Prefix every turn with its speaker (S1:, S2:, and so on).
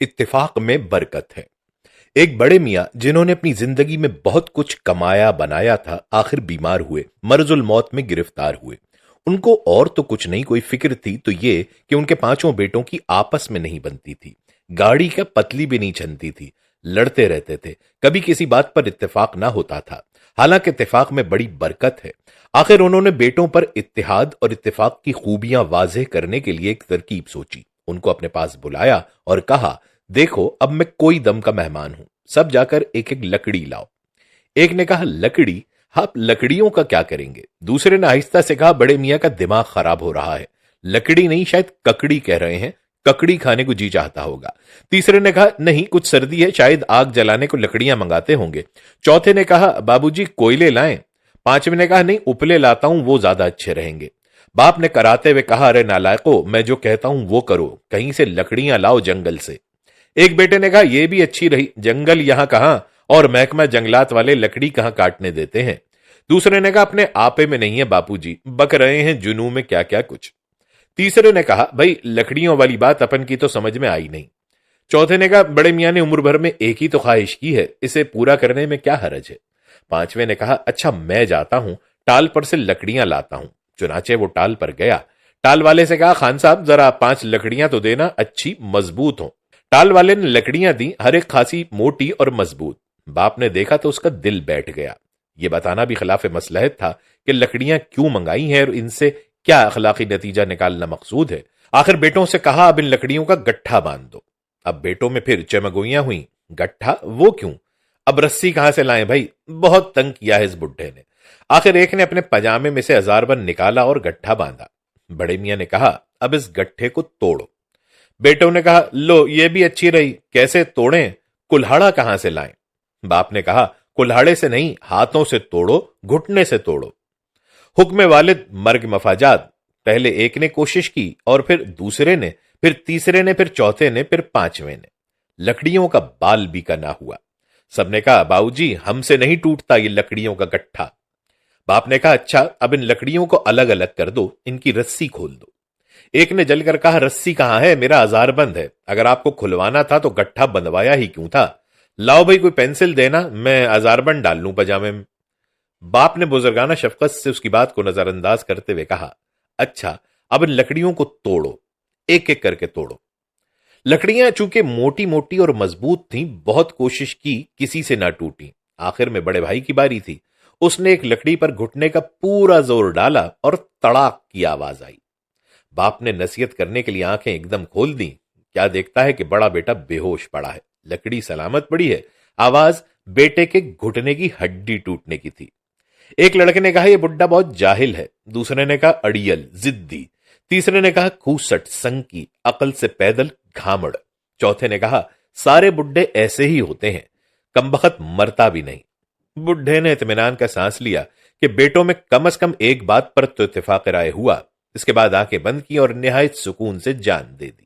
S1: اتفاق میں برکت ہے۔ ایک بڑے میاں جنہوں نے اپنی زندگی میں بہت کچھ کمایا بنایا تھا، آخر بیمار ہوئے، مرض الموت میں گرفتار ہوئے۔ ان کو اور تو کچھ نہیں کوئی فکر تھی تو یہ کہ ان کے پانچوں بیٹوں کی آپس میں نہیں بنتی تھی، گاڑی کا پتلی بھی نہیں چھنتی تھی، لڑتے رہتے تھے، کبھی کسی بات پر اتفاق نہ ہوتا تھا۔ حالانکہ اتفاق میں بڑی برکت ہے۔ آخر انہوں نے بیٹوں پر اتحاد اور اتفاق کی خوبیاں واضح کرنے کے لیے ایک ترکیب سوچی، ان کو اپنے پاس بلایا اور کہا، دیکھو اب میں کوئی دم کا مہمان ہوں، سب جا کر ایک ایک لکڑی لاؤ۔ ایک نے کہا لکڑی؟ آپ لکڑیوں کا کیا کریں گے؟ دوسرے نے آہستہ سے کہا، بڑے میاں کا دماغ خراب ہو رہا ہے، لکڑی نہیں شاید ککڑی کہہ رہے ہیں، ککڑی کھانے کو جی چاہتا ہوگا۔ تیسرے نے کہا نہیں کچھ سردی ہے، شاید آگ جلانے کو لکڑیاں منگاتے ہوں گے۔ چوتھے نے کہا بابوجی کوئلے لائیں۔ پانچویں نے کہا نہیں اپلے لاتا ہوں، وہ زیادہ اچھے رہیں گے۔ باپ نے کراتے ہوئے کہا، ارے نالائقو، میں جو کہتا ہوں وہ کرو، کہیں سے لکڑیاں لاؤ جنگل سے۔ ایک بیٹے نے کہا یہ بھی اچھی رہی، جنگل یہاں کہاں، اور محکمہ جنگلات والے لکڑی کہاں کاٹنے دیتے ہیں۔ دوسرے نے کہا اپنے آپے میں نہیں ہے باپو جی، بک رہے ہیں جنوں میں کیا کیا کچھ۔ تیسرے نے کہا بھائی لکڑیوں والی بات اپن کی تو سمجھ میں آئی نہیں۔ چوتھے نے کہا بڑے میاں نے عمر بھر میں ایک ہی تو خواہش کی ہے، اسے پورا کرنے میں کیا حرج ہے۔ پانچویں نے کہا اچھا میں جاتا ہوں، ٹال پر سے لکڑیاں لاتا ہوں۔ چنانچہ وہ ٹال پر گیا، ٹال والے سے کہا خان صاحب ذرا 5 لکڑیاں تو دینا، اچھی مضبوط ہوں۔ ٹال والے نے لکڑیاں دی، ہر ایک خاصی موٹی اور مضبوط۔ باپ نے دیکھا تو اس کا دل بیٹھ گیا۔ یہ بتانا بھی خلاف مصلحت تھا کہ لکڑیاں کیوں منگائی ہیں اور ان سے کیا اخلاقی نتیجہ نکالنا مقصود ہے۔ آخر بیٹوں سے کہا اب ان لکڑیوں کا گٹھا باندھ دو۔ اب بیٹوں میں پھر چمگوئیاں ہوئیں، گٹھا وہ کیوں؟ اب رسی کہاں سے لائیں بھائی، بہت تنگ کیا ہے اس بڈھے نے۔ آخر ایک نے اپنے پجامے میں سے ہزار بند نکالا اور گٹھا باندھا۔ بڑے میاں نے کہا اب اس گٹھے کو توڑو۔ بیٹوں نے کہا لو یہ بھی اچھی رہی، کیسے توڑیں؟ کلہاڑا کہاں سے لائیں؟ باپ نے کہا کلہاڑے سے نہیں، ہاتھوں سے توڑو، گھٹنے سے توڑو۔ حکم والد مرگ مفاجات، پہلے ایک نے کوشش کی اور پھر دوسرے نے، پھر تیسرے نے، پھر چوتھے نے، پھر پانچویں نے۔ لکڑیوں کا بال بھی کا نہ ہوا۔ سب نے کہا باؤ جی ہم سے نہیں ٹوٹتا یہ لکڑیوں کا گٹھا۔ باپ نے کہا اچھا اب ان لکڑیوں کو الگ الگ کر دو، ان کی رسی کھول دو۔ ایک نے جل کر کہا رسی کہاں ہے، میرا ہزار بند ہے، اگر آپ کو کھلوانا تھا تو گٹھا بندوایا ہی کیوں تھا؟ لاؤ بھائی کوئی پینسل دینا، میں ہزار بند ڈال لوں پجامے میں۔ باپ نے بزرگانہ شفقت سے اس کی بات کو نظر انداز کرتے ہوئے کہا اچھا اب ان لکڑیوں کو توڑو، ایک ایک کر کے توڑو۔ لکڑیاں چونکہ موٹی موٹی اور مضبوط تھیں، بہت کوشش کی کسی سے نہ ٹوٹی۔ آخر میں بڑے بھائی کی باری تھی، اس نے ایک لکڑی پر گھٹنے کا پورا زور ڈالا اور تڑاک کی آواز آئی۔ باپ نے نصیحت کرنے کے لیے آنکھیں ایک دم کھول دیں، کیا دیکھتا ہے کہ بڑا بیٹا بے ہوش پڑا ہے، لکڑی سلامت پڑی ہے، آواز بیٹے کے گھٹنے کی ہڈی ٹوٹنے کی تھی۔ ایک لڑکے نے کہا یہ بڈھا بہت جاہل ہے، دوسرے نے کہا اڑیل ضدی، تیسرے نے کہا کھوسٹ سنکی، عقل سے پیدل گھامڑ، چوتھے نے کہا سارے بڈھے ایسے ہی ہوتے ہیں، کمبخت مرتا بھی نہیں۔ بڈھے نے اطمینان کا سانس لیا کہ بیٹوں میں کم از کم ایک بات پر تو اتفاق رائے ہوا۔ اس کے بعد آنکھیں بند کی اور نہایت سکون سے جان دے دی۔